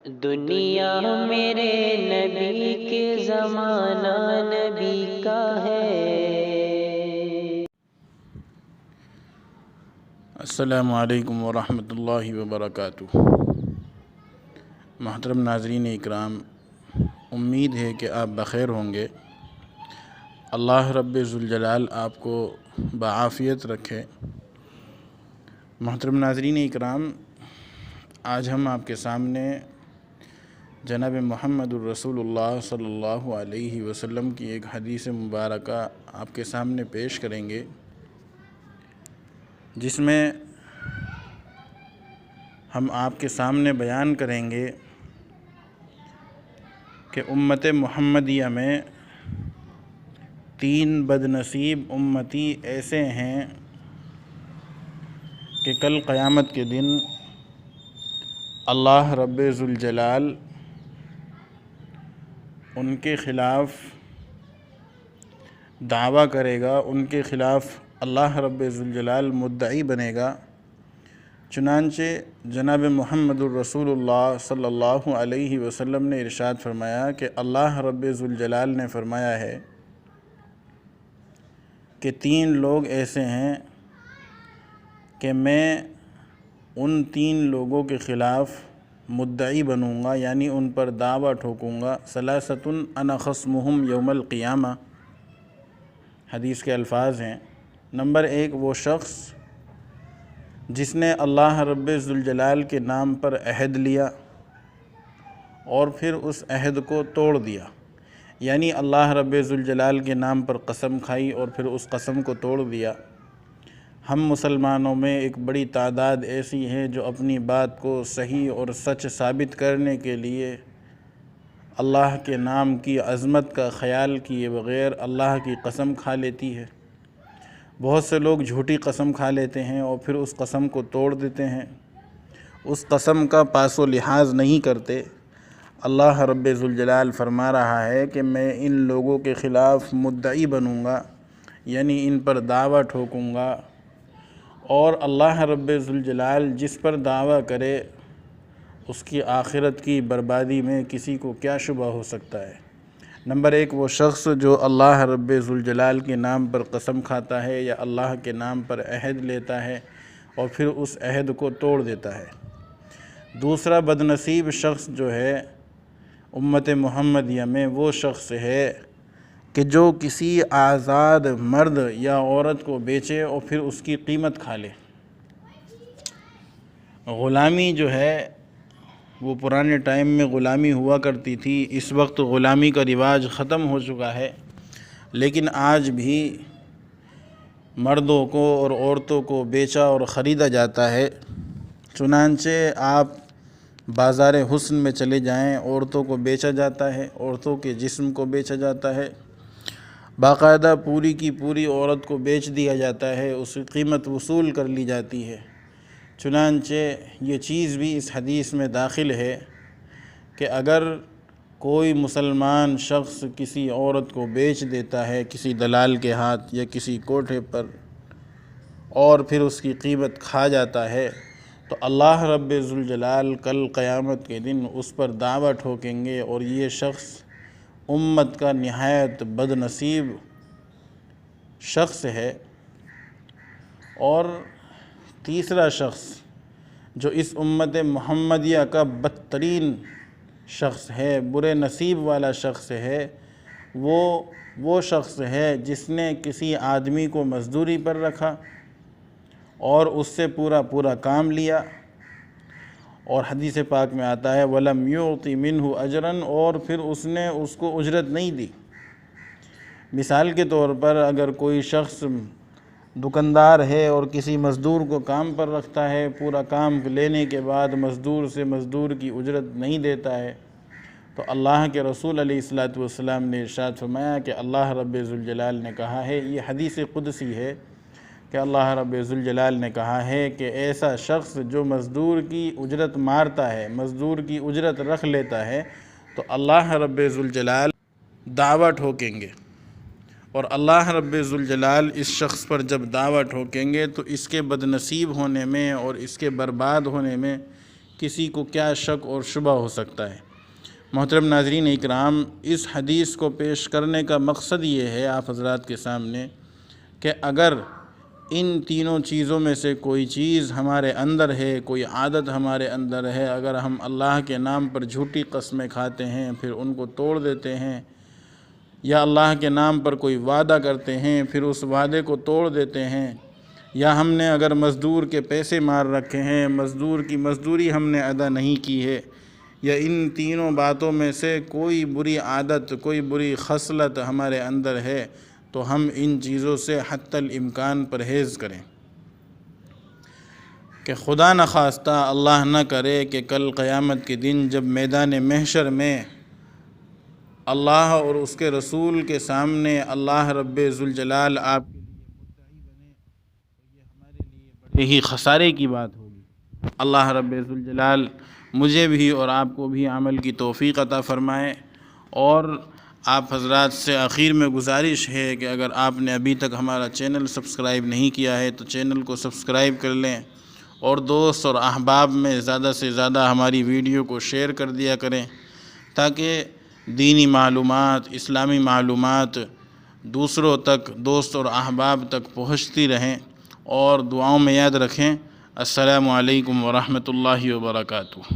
دنیا میرے نبی کے زمانہ نبی کا ہے۔ السلام علیکم ورحمۃ اللہ وبرکاتہ۔ محترم ناظرین اکرام، امید ہے کہ آپ بخیر ہوں گے۔ اللہ رب ذوالجلال آپ کو بعافیت رکھے۔ محترم ناظرین اکرام، آج ہم آپ کے سامنے جناب محمد الرسول اللہ صلی اللہ علیہ وسلم کی ایک حدیث مبارکہ آپ کے سامنے پیش کریں گے، جس میں ہم آپ کے سامنے بیان کریں گے کہ امت محمدیہ میں 3 بدنصیب امتی ایسے ہیں کہ کل قیامت کے دن اللہ رب ذوالجلال ان کے خلاف دعویٰ کرے گا، ان کے خلاف اللہ رب ذوالجلال مدعی بنے گا۔ چنانچہ جناب محمد الرسول اللہ صلی اللہ علیہ وسلم نے ارشاد فرمایا کہ اللہ رب ذوالجلال نے فرمایا ہے کہ 3 لوگ ایسے ہیں کہ میں ان 3 لوگوں کے خلاف مدعی بنوں گا، یعنی ان پر دعویٰ ٹھوکوں گا۔ ثلاثۃ انا خصمہم یوم القیامہ، حدیث کے الفاظ ہیں۔ نمبر 1، وہ شخص جس نے اللہ رب ذوالجلال کے نام پر عہد لیا اور پھر اس عہد کو توڑ دیا، یعنی اللہ رب ذوالجلال کے نام پر قسم کھائی اور پھر اس قسم کو توڑ دیا۔ ہم مسلمانوں میں ایک بڑی تعداد ایسی ہے جو اپنی بات کو صحیح اور سچ ثابت کرنے کے لیے اللہ کے نام کی عظمت کا خیال کیے بغیر اللہ کی قسم کھا لیتی ہے۔ بہت سے لوگ جھوٹی قسم کھا لیتے ہیں اور پھر اس قسم کو توڑ دیتے ہیں، اس قسم کا پاس و لحاظ نہیں کرتے۔ اللہ رب ذوالجلال فرما رہا ہے کہ میں ان لوگوں کے خلاف مدعی بنوں گا، یعنی ان پر دعویٰ ٹھوکوں گا، اور اللہ رب ذوالجلال جس پر دعویٰ کرے اس کی آخرت کی بربادی میں کسی کو کیا شبہ ہو سکتا ہے۔ نمبر 1، وہ شخص جو اللہ رب ذوالجلال کے نام پر قسم کھاتا ہے یا اللہ کے نام پر عہد لیتا ہے اور پھر اس عہد کو توڑ دیتا ہے۔ دوسرا بدنصیب شخص جو ہے امت محمدیہ میں، وہ شخص ہے کہ جو کسی آزاد مرد یا عورت کو بیچے اور پھر اس کی قیمت کھا لے۔ غلامی جو ہے وہ پرانے ٹائم میں غلامی ہوا کرتی تھی، اس وقت غلامی کا رواج ختم ہو چکا ہے، لیکن آج بھی مردوں کو اور عورتوں کو بیچا اور خریدا جاتا ہے۔ چنانچہ آپ بازار حسن میں چلے جائیں، عورتوں کو بیچا جاتا ہے، عورتوں کے جسم کو بیچا جاتا ہے، باقاعدہ پوری کی پوری عورت کو بیچ دیا جاتا ہے، اس کی قیمت وصول کر لی جاتی ہے۔ چنانچہ یہ چیز بھی اس حدیث میں داخل ہے کہ اگر کوئی مسلمان شخص کسی عورت کو بیچ دیتا ہے کسی دلال کے ہاتھ یا کسی کوٹھے پر اور پھر اس کی قیمت کھا جاتا ہے، تو اللہ رب ذوالجلال کل قیامت کے دن اس پر دعویٰ ٹھوکیں گے اور یہ شخص امت کا نہایت بدنصیب شخص ہے۔ اور تیسرا شخص جو اس امت محمدیہ کا بدترین شخص ہے، برے نصیب والا شخص ہے، وہ شخص ہے جس نے کسی آدمی کو مزدوری پر رکھا اور اس سے پورا کام لیا، اور حدیث پاک میں آتا ہے وَلَمْ يُعْطِ مِنْهُ أَجْرًا، اور پھر اس نے اس کو اجرت نہیں دی۔ مثال کے طور پر اگر کوئی شخص دکاندار ہے اور کسی مزدور کو کام پر رکھتا ہے، پورا کام لینے کے بعد مزدور سے مزدور کی اجرت نہیں دیتا ہے، تو اللہ کے رسول علیہ الصلوۃ والسلام نے ارشاد فرمایا کہ اللہ رب ذوالجلال نے کہا ہے، یہ حدیث قدسی ہے کہ اللہ رب ذوالجلال نے کہا ہے کہ ایسا شخص جو مزدور کی اجرت مارتا ہے، مزدور کی اجرت رکھ لیتا ہے، تو اللہ رب ذوالجلال دعویٰ ٹھوکیں گے، اور اللہ رب ذوالجلال اس شخص پر جب دعویٰ ٹھوکیں گے تو اس کے بدنصیب ہونے میں اور اس کے برباد ہونے میں کسی کو کیا شک اور شبہ ہو سکتا ہے۔ محترم ناظرین اکرام، اس حدیث کو پیش کرنے کا مقصد یہ ہے آپ حضرات کے سامنے کہ اگر ان تینوں چیزوں میں سے کوئی چیز ہمارے اندر ہے، کوئی عادت ہمارے اندر ہے، اگر ہم اللہ کے نام پر جھوٹی قسمیں کھاتے ہیں پھر ان کو توڑ دیتے ہیں، یا اللہ کے نام پر کوئی وعدہ کرتے ہیں پھر اس وعدے کو توڑ دیتے ہیں، یا ہم نے اگر مزدور کے پیسے مار رکھے ہیں، مزدور کی مزدوری ہم نے ادا نہیں کی ہے، یا ان تینوں باتوں میں سے کوئی بری عادت، کوئی بری خصلت ہمارے اندر ہے، تو ہم ان چیزوں سے حتی الامکان پرہیز کریں کہ خدا نخواستہ اللہ نہ کرے کہ کل قیامت کے دن جب میدان محشر میں اللہ اور اس کے رسول کے سامنے اللہ رب ذوالجلال آپ کے لیے مدعی بنے تو یہ ہمارے لیے بڑے ہی خسارے کی بات ہوگی۔ اللہ رب ذوالجلال مجھے بھی اور آپ کو بھی عمل کی توفیق عطا فرمائے۔ اور آپ حضرات سے آخر میں گزارش ہے کہ اگر آپ نے ابھی تک ہمارا چینل سبسکرائب نہیں کیا ہے تو چینل کو سبسکرائب کر لیں، اور دوست اور احباب میں زیادہ سے زیادہ ہماری ویڈیو کو شیئر کر دیا کریں تاکہ دینی معلومات، اسلامی معلومات دوسروں تک، دوست اور احباب تک پہنچتی رہیں۔ اور دعاؤں میں یاد رکھیں۔ السلام علیکم ورحمۃ اللہ وبرکاتہ۔